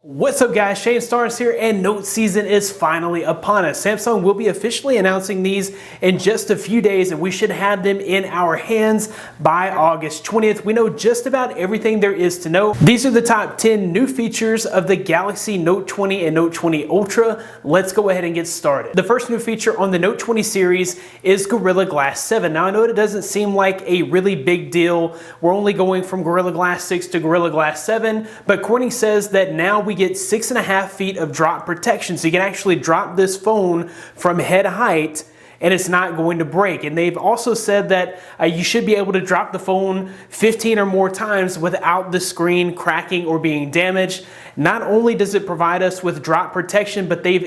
What's up guys, Shane Stars here, and note season is finally upon us. Samsung will be officially announcing these in just a few days and we should have them in our hands by August 20th. We know just about everything there is to know. These are the top 10 new features of the Galaxy Note 20 and Note 20 Ultra. Let's go ahead and get started. The first new feature on the Note 20 series is Gorilla Glass 7. Now I know it doesn't seem like a really big deal. We're only going from Gorilla Glass 6 to Gorilla Glass 7, but Corning says that now we get 6.5 feet of drop protection, so you can actually drop this phone from head height and it's not going to break. And they've also said that you should be able to drop the phone 15 or more times without the screen cracking or being damaged. Not only does it provide us with drop protection, but they've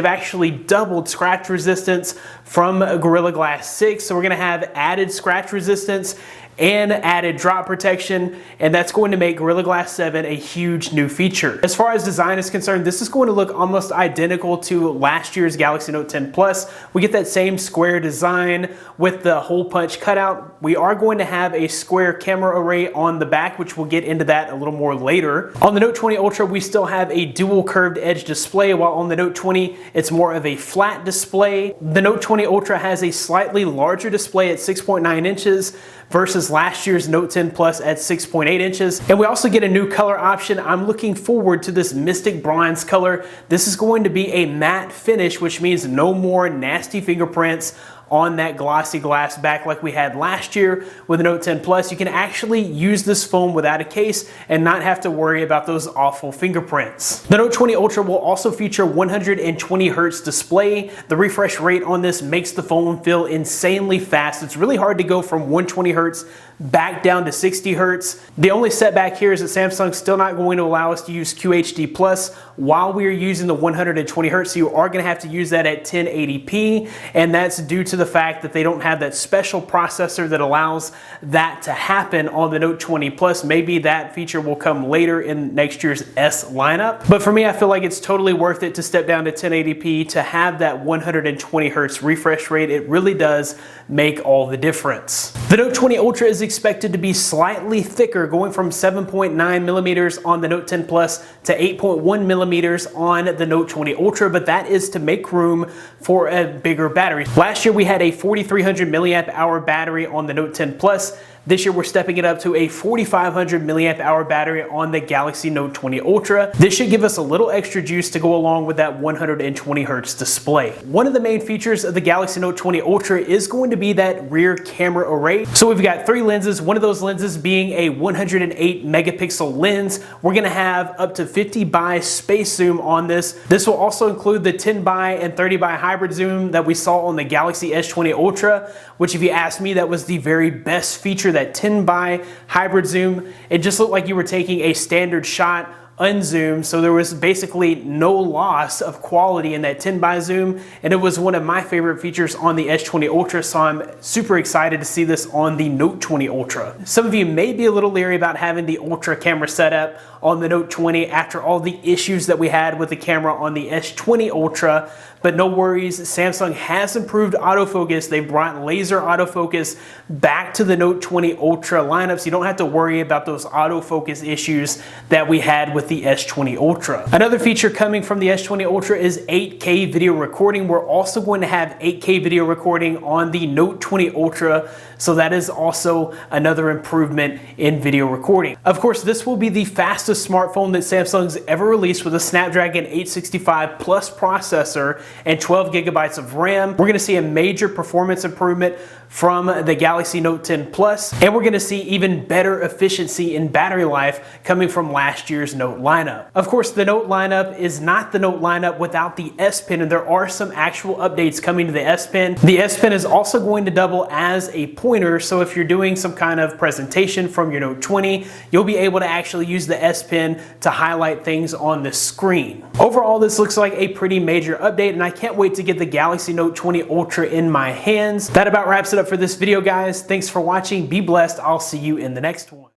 actually doubled scratch resistance from Gorilla Glass 6. So we're gonna have added scratch resistance and added drop protection, and that's going to make Gorilla Glass 7 a huge new feature. As far as design is concerned, this is going to look almost identical to last year's Galaxy Note 10 Plus. We get that same square design with the hole punch cutout. We are going to have a square camera array on the back, which we'll get into that a little more later. On the Note 20 Ultra, we still have a dual curved edge display, while on the Note 20, it's more of a flat display. The Note 20 Ultra has a slightly larger display at 6.9 inches versus last year's Note 10 Plus at 6.8 inches. And we also get a new color option. I'm looking forward to this Mystic Bronze color. This is going to be a matte finish, which means no more nasty fingerprints on that glossy glass back like we had last year with the Note 10 Plus. You can actually use this phone without a case and not have to worry about those awful fingerprints. The Note 20 Ultra will also feature 120 Hz display. The refresh rate on this makes the phone feel insanely fast. It's really hard to go from 120 Hz back down to 60 Hz. The only setback here is that Samsung's still not going to allow us to use QHD Plus while we are using the 120 Hz, so you are going to have to use that at 1080p, and that's due to the fact that they don't have that special processor that allows that to happen on the Note 20 Plus. Maybe that feature will come later in next year's S lineup, but for me, I feel like it's totally worth it to step down to 1080p to have that 120 Hz refresh rate. It really does make all the difference. The Note 20 Ultra is expected to be slightly thicker, going from 7.9 millimeters on the Note 10 Plus to 8.1 millimeters on the Note 20 Ultra, but that is to make room for a bigger battery. Last year we had a 4,300 milliamp hour battery on the Note 10 Plus. This year we're stepping it up to a 4,500 milliamp hour battery on the Galaxy Note 20 Ultra. This should give us a little extra juice to go along with that 120 Hz display. One of the main features of the Galaxy Note 20 Ultra is going to be that rear camera array. So we've got 3 lenses, one of those lenses being a 108 megapixel lens. We're gonna have up to 50 by space zoom on this. This will also include the 10 by and 30 by hybrid zoom that we saw on the Galaxy S20 Ultra, which if you ask me, that was the very best feature. That 10 by hybrid zoom, it just looked like you were taking a standard shot unzoomed, so there was basically no loss of quality in that 10 by zoom, and it was one of my favorite features on the S20 Ultra, so I'm super excited to see this on the Note 20 Ultra. Some of you may be a little leery about having the Ultra camera setup on the Note 20 after all the issues that we had with the camera on the S20 Ultra, but no worries, Samsung has improved autofocus. They brought laser autofocus back to the Note 20 Ultra lineup, so you don't have to worry about those autofocus issues that we had with the S20 Ultra. Another feature coming from the S20 Ultra is 8K video recording. We're also going to have 8K video recording on the Note 20 Ultra, so that is also another improvement in video recording. Of course, this will be the fastest smartphone that Samsung's ever released with a Snapdragon 865 Plus processor and 12 gigabytes of RAM. We're gonna see a major performance improvement from the Galaxy Note 10 Plus, and we're gonna see even better efficiency in battery life coming from last year's Note lineup. Of course, the Note lineup is not the Note lineup without the S Pen, and there are some actual updates coming to the S Pen. The S Pen is also going to double as a pointer, so if you're doing some kind of presentation from your Note 20, you'll be able to actually use the S Pen to highlight things on the screen. Overall, this looks like a pretty major update, and I can't wait to get the Galaxy Note 20 Ultra in my hands. That about wraps it up for this video, guys. Thanks for watching. Be blessed. I'll see you in the next one.